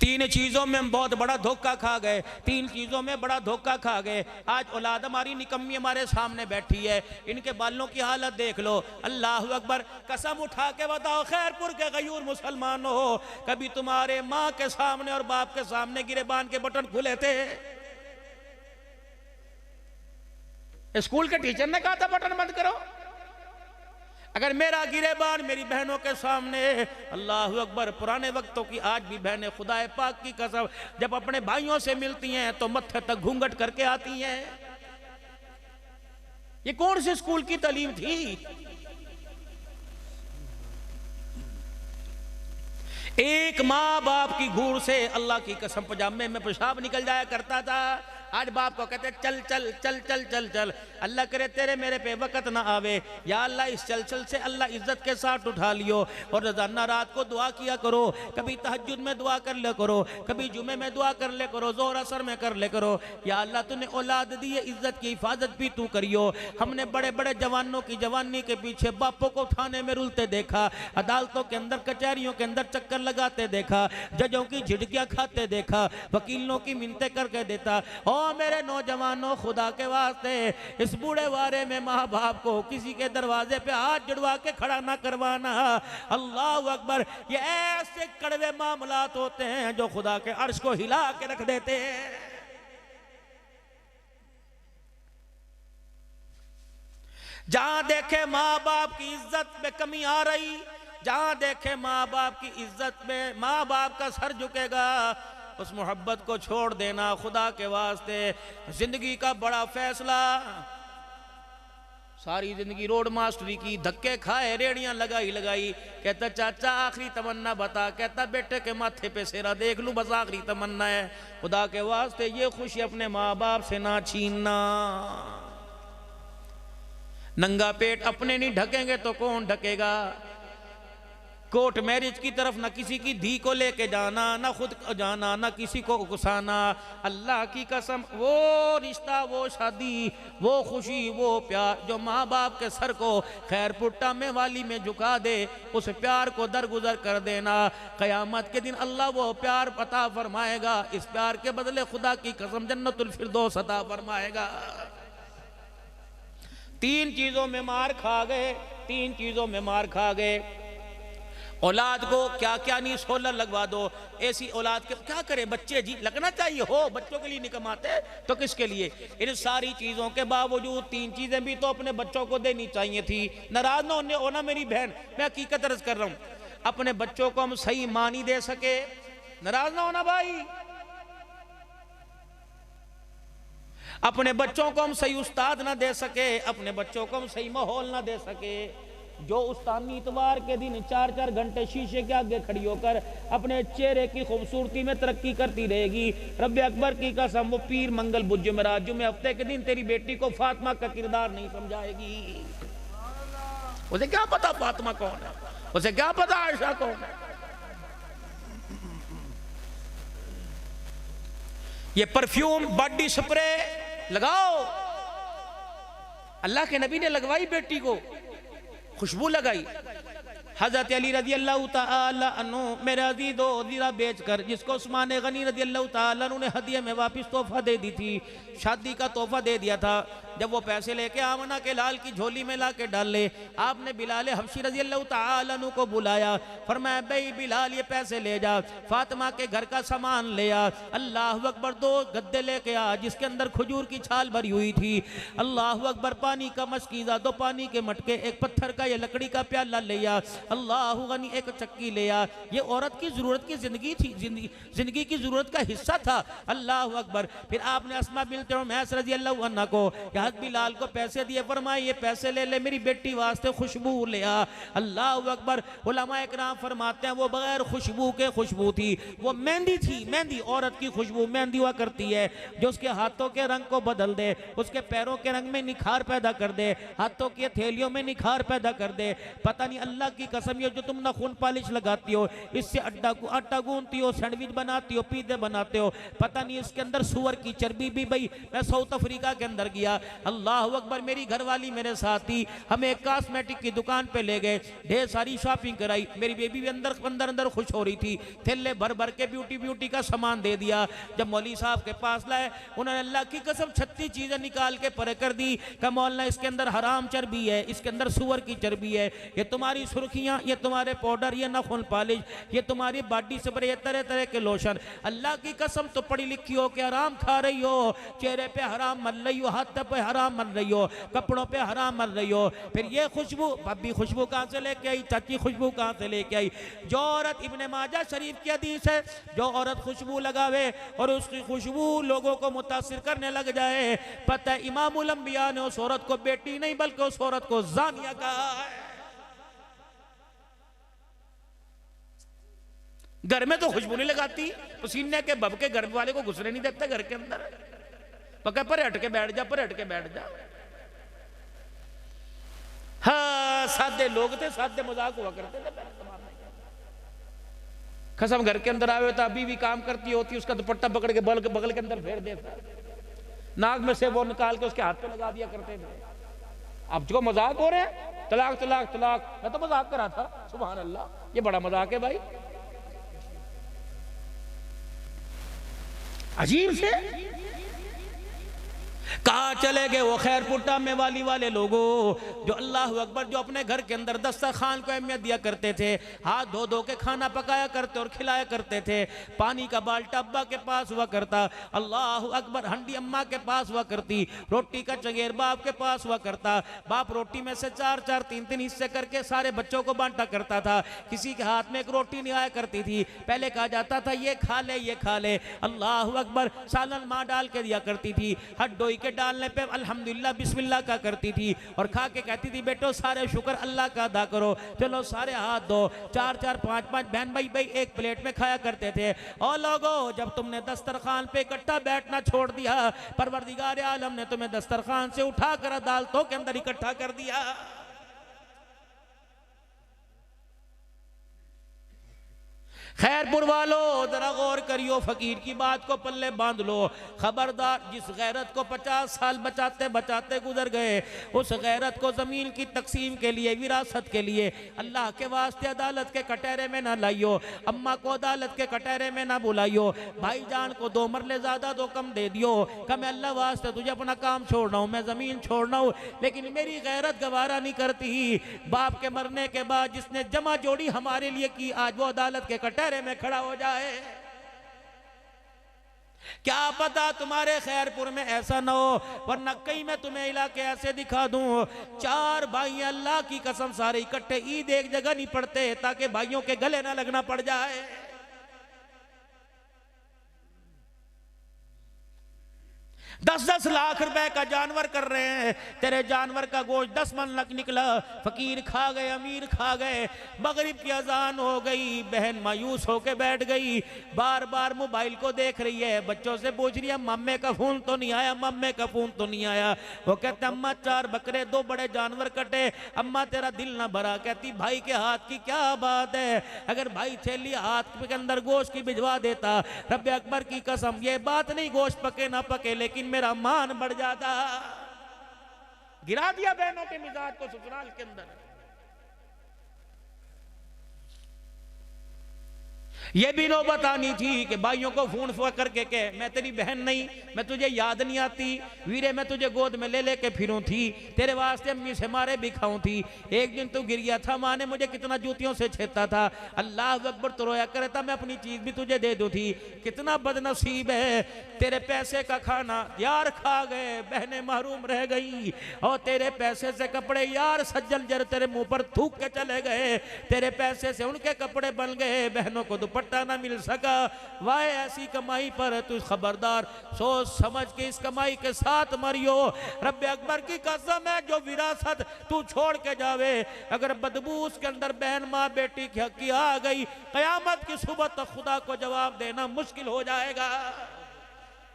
तीन चीज़ों में हम बहुत बड़ा धोखा खा गए, तीन चीज़ों में बड़ा धोखा खा गए। आज औलाद हमारी निकम्मी हमारे सामने बैठी है, इनके बालों की हालत देख लो। अल्लाह अकबर, कसम उठा के बताओ खैरपुर के गयूर मुसलमानों हो, कभी तुम्हारे माँ के सामने और बाप के सामने गिरेबान के बटन खुले थे? स्कूल के टीचर ने कहा था बटन बंद करो? अगर मेरा गिरेबान मेरी बहनों के सामने, अल्लाह अकबर, पुराने वक्तों की आज भी बहनें खुदाए पाक की कसम जब अपने भाइयों से मिलती हैं तो मत्थे तक घूंघट करके आती हैं। ये कौन सी स्कूल की तालीम थी? एक माँ बाप की घूर से अल्लाह की कसम पजामे में पेशाब निकल जाया करता था। आज बाप को कहते चल चल चल चल चल चल, अल्लाह करे तेरे मेरे पे वक़्त ना आवे। या अल्लाह इस चल चल से अल्लाह इज्जत के साथ उठा लियो। और रोजाना रात को दुआ किया करो, कभी तहज्जुद में दुआ कर ले करो, कभी जुमे में दुआ कर ले करो, जोहर असर में कर ले करो। या अल्लाह तूने औलाद दी है, इज्जत की हिफाजत भी तू करियो। हमने बड़े बड़े जवानों की जवानी के पीछे बापों को थाने में रुलते देखा, अदालतों के अंदर कचहरियों के अंदर चक्कर लगाते देखा, जजों की झिड़कियां खाते देखा, वकीलों की मिन्नतें करके देता। ओ मेरे नौजवानों, खुदा के वास्ते इस बूढ़े वारे में माँ बाप को किसी के दरवाजे पे हाथ जुड़वा के खड़ा ना करवाना। अल्लाह अकबर, ये ऐसे कड़वे मामलात होते हैं जो खुदा के अर्श को हिला के रख देते हैं। जहां देखे माँ बाप की इज्जत में कमी आ रही, जहां देखे माँ बाप की इज्जत में माँ बाप का सर झुकेगा, उस मोहब्बत को छोड़ देना। खुदा के वास्ते जिंदगी का बड़ा फैसला। सारी जिंदगी रोड मास्टरी की, धक्के खाए, रेड़ियां लगाई लगाई। कहता चाचा आखिरी तमन्ना बता, कहता बेटे के माथे पे सेरा देख लूं, बस आखिरी तमन्ना है। खुदा के वास्ते ये खुशी अपने माँ बाप से ना छीनना। नंगा पेट अपने नहीं ढकेंगे तो कौन ढकेगा? कोर्ट मैरिज की तरफ ना किसी की धी को लेके जाना, ना खुद जाना, ना किसी को उकसाना। अल्लाह की कसम, वो रिश्ता, वो शादी, वो खुशी, वो प्यार जो माँ बाप के सर को खैरपुर में वाली में झुका दे, उस प्यार को दरगुजर कर देना। क़यामत के दिन अल्लाह वो प्यार अता फरमाएगा। इस प्यार के बदले खुदा की कसम जन्नतुल फिरदौस अता फरमाएगा। तीन चीज़ों में मार खा गए, तीन चीज़ों में मार खा गए। औलाद को क्या क्या नहीं, सोलर लगवा दो। ऐसी औलाद के क्या करे बच्चे? जी लगना चाहिए हो, बच्चों के लिए नहीं कमाते तो किसके लिए? इन सारी चीज़ों के बावजूद तीन चीज़ें भी तो अपने बच्चों को देनी चाहिए थी। नाराज ना होना मेरी बहन, मैं हकीकत अर्ज कर रहा हूँ। अपने बच्चों को हम सही माँ नहीं दे सके, नाराज ना होना भाई। अपने बच्चों को हम सही उस्ताद ना दे सके, अपने बच्चों को हम सही माहौल ना दे सके। जो उस्तानी इतवार के दिन 4-4 घंटे शीशे के आगे खड़ी होकर अपने चेहरे की खूबसूरती में तरक्की करती रहेगी, रब्बे अकबर की कसम वो पीर मंगल बुध जुमेरात जुमे हफ्ते के दिन तेरी बेटी को फातिमा का किरदार नहीं समझाएगी। उसे क्या पता फातिमा कौन है, उसे क्या पता आयशा कौन है। ये परफ्यूम, बॉडी स्प्रे लगाओ, अल्लाह के नबी ने लगवाई बेटी को, खुशबू लगाई। हजरत अली रजी अल्लाह ताला अन्हु मेरे अजीज़ो ज़ीरा बेचकर जिसको उस्मान गनी रजी अल्लाह ताला अन्हु ने हदिया में वापस तोहफा दे दी थी, शादी का तोहफा दे दिया था। जब वो पैसे लेके आमना के लाल की झोली में ला के डाल ले, आपने बिलाल हबशी रजी अल्लाह ताला अन्हु को बुलाया, फरमाया भाई बिलाल ये पैसे ले जा, फातिमा के घर का सामान ले आ। अल्लाह अकबर, 2 गद्दे लेके आ जिसके अंदर खजूर की छाल भरी हुई थी। अल्लाह अकबर, पानी का मशकीज़ा, 2 पानी के मटके, एक पत्थर का या लकड़ी का प्याला ले आ। अल्लाह गनी, एक चक्की ले आ। ये औरत की जरूरत की जिंदगी थी, जिंदगी की जरूरत का हिस्सा था। अल्लाह अकबर। फिर आपने अस्मा बिनत उमैस रजी अल्लाह अन्हा को, बिलाल को पैसे दिए, फरमाए ये पैसे ले ले, मेरी बेटी वास्ते खुशबू ले आ। अल्लाह अकबर। उलमा इकराम फरमाते हैं वो बगैर खुशबू के खुशबू थी, वो मेहंदी थी। मेहंदी, औरत की खुशबू मेहंदी हुआ करती है जो उसके हाथों के रंग को बदल दे, उसके पैरों के रंग में निखार पैदा कर दे, हाथों की हथेलियों में निखार पैदा कर दे। पता नहीं अल्लाह की कसम ये जो तुम नाखून पॉलिश लगाती हो, इससे आटा गूंथती हो, सैंडविच बनाती हो, पिज़्ज़े बनाते हो, पता नहीं इसके अंदर सुअर की चर्बी भी। भाई मैं साउथ अफ्रीका के अंदर गया, अल्लाह अकबर, मेरी घरवाली मेरे साथ ही, हमें एक कॉस्मेटिक की दुकान पे ले गए, ढेर सारी शॉपिंग कराई, मेरी बेबी भी अंदर अंदर अंदर खुश हो रही थी, थैले भर भर के ब्यूटी का सामान दे दिया। जब मौली साहब के पास लाए, उन्होंने अल्लाह की कसम 36 चीजें निकाल के परे कर दी कि मौलाना इसके अंदर हराम चर्बी है, इसके अंदर सुअर की चर्बी है, ये तुम्हारी सुर्खियां, ये तुम्हारे पाउडर, ये नाखून पॉलिश, ये तुम्हारी बॉडी स्प्रे, तरह तरह के लोशन, अल्लाह की कसम तो पढ़ी लिखी हो कि हराम खा रही हो, चेहरे पे हराम मल रही हो, हाथ पे हराम मल रही हो, कपड़ों पे हराम मल रही हो। फिर ये खुशबू, भाभी खुशबू कहां से लेके आई, चाची खुशबू कहां से लेके आई? जो औरत, इब्ने माजा शरीफ की हदीस है, जो औरत खुशबू लगावे और उसकी खुशबू लोगों को मुतासिर करने लग जाए, पता है इमामुल अंबिया ने उस औरत को बेटी नहीं बल्कि उस औरत को जानिया कहा है। घर में तो खुशबू नहीं लगाती, पसीने के बब के घर वाले को घुसने नहीं देते घर के अंदर, पक्का पर हट के बैठ जा, पर हट के बैठ जा। हाँ, सादे लोग थे, सादे मजाक हुआ करते थे कसम। घर के अंदर आवे तो अभी भी काम करती होती, उसका दुपट्टा पकड़ के बगल के अंदर फेर देता, नाक में से वो निकाल के उसके हाथ पे लगा दिया करते थे। अब जो मजाक हो रहे हैं, तलाक तलाक तलाक, मैं तो मजाक कर रहा था, सुभान अल्लाह, ये बड़ा मजाक है भाई, अजीब से। कहाँ चले गए वो खैरपुटा में वाले लोगों, जो अल्लाह अकबर, जो अपने घर के अंदर दस्तरखान को अहमियत दिया करते थे, हाथ धो धो के खाना पकाया करते और खिलाया करते थे, पानी का बाल्टा अब्बा के पास हुआ करता, अल्लाह अकबर, हंडी अम्मा के पास हुआ करती, रोटी का चंगेर बाप के पास हुआ करता, बाप रोटी में से 4-4 3-3 हिस्से करके सारे बच्चों को बांटा करता था, किसी के हाथ में एक रोटी नहीं आया करती थी, पहले कहा जाता था ये खा ले, ये खा ले, अल्लाह अकबर, सालन माँ डाल के दिया करती थी, हड्डोई के डालने पे अल्हम्दुलिल्लाह बिस्मिल्लाह का करती थी, और खा के कहती थी बेटो सारे शुक्र अल्लाह का अदा करो, चलो सारे हाथ दो, 4-4 5-5 बहन भाई एक प्लेट में खाया करते थे। और लोगों, जब तुमने दस्तरखान पे इकट्ठा बैठना छोड़ दिया, परवरदिगार आलम ने तुम्हें दस्तरखान से उठा कर अदालतों के अंदर इकट्ठा कर दिया। खैरपुर वालों, जरा गौर करियो, फकीर की बात को पल्ले बांध लो, खबरदार, जिस गैरत को 50 साल बचाते बचाते गुजर गए, उस गैरत को जमीन की तकसीम के लिए, विरासत के लिए, अल्लाह के वास्ते अदालत के कटहरे में ना लाइयो, अम्मा को अदालत के कटहरे में ना बुलाइयो, भाईजान को 2 मरले ज्यादा 2 कम दे दियो, कम अल्लाह वास्ते तुझे अपना काम छोड़ना हूं, मैं जमीन छोड़ना हूं, लेकिन मेरी गैरत गवारा नहीं करती। बाप के मरने के बाद जिसने जमा जोड़ी हमारे लिए की, आज वो अदालत के कटहरे में खड़ा हो जाए। क्या पता तुम्हारे खैरपुर में ऐसा ना हो, वरना कहीं मैं तुम्हें इलाके ऐसे दिखा दूं, 4 भाई अल्लाह की कसम सारे इकट्ठे ईद एक जगह नहीं पढ़ते ताकि भाइयों के गले ना लगना पड़ जाए। 10-10 लाख रुपए का जानवर कर रहे हैं, तेरे जानवर का गोश्त 10 मन निकला, फकीर खा गए, अमीर खा गए, मगरिब की अजान हो गई, बहन मायूस होके बैठ गई, बार बार मोबाइल को देख रही है, बच्चों से पूछ रही है मम्मे का फोन तो नहीं आया, मम्मे का फोन तो नहीं आया। वो कहते अम्मा 4 बकरे 2 बड़े जानवर कटे, अम्मा तेरा दिल ना भरा। कहती भाई के हाथ की क्या बात है, अगर भाई थैली हाथ के अंदर गोश्त की भिजवा देता, रब्बे अकबर की कसम ये बात नहीं गोश्त पके ना पके, लेकिन मेरा मान बढ़ जाता। गिरा दिया बहनों के मिजाज को ससुराल के अंदर। ये भी नो बतानी थी कि भाइयों को फोन करके के मैं तेरी बहन नहीं, मैं तुझे याद नहीं आती, वीरे मैं तुझे गोद में ले लेके फिरूं थी, तेरे वास्ते अम्मी से मारे भी खाऊं थी, एक दिन तू गिर गया था, माँ ने मुझे कितना जूतियों से छेता था, अल्लाह अकबर तो रोया करे था, मैं अपनी चीज भी तुझे दे दूं थी। कितना बदनसीब है, तेरे पैसे का खाना यार खा गए, बहनें महरूम रह गई, और तेरे पैसे से कपड़े यार सज्जल जर तेरे मुंह पर थूक के चले गए, तेरे पैसे से उनके कपड़े बन गए, बहनों को दुपट्टा ना मिल सका। वाह ऐसी कमाई पर तू खबरदार, सोच समझ के इस कमाई के साथ मरियो। रब्बे अकबर की कसम है, जो विरासत तू छोड़ के जावे, अगर बदबू उसके अंदर बहन माँ बेटी की आ गई, कयामत की सुबह तक खुदा को जवाब देना मुश्किल हो जाएगा।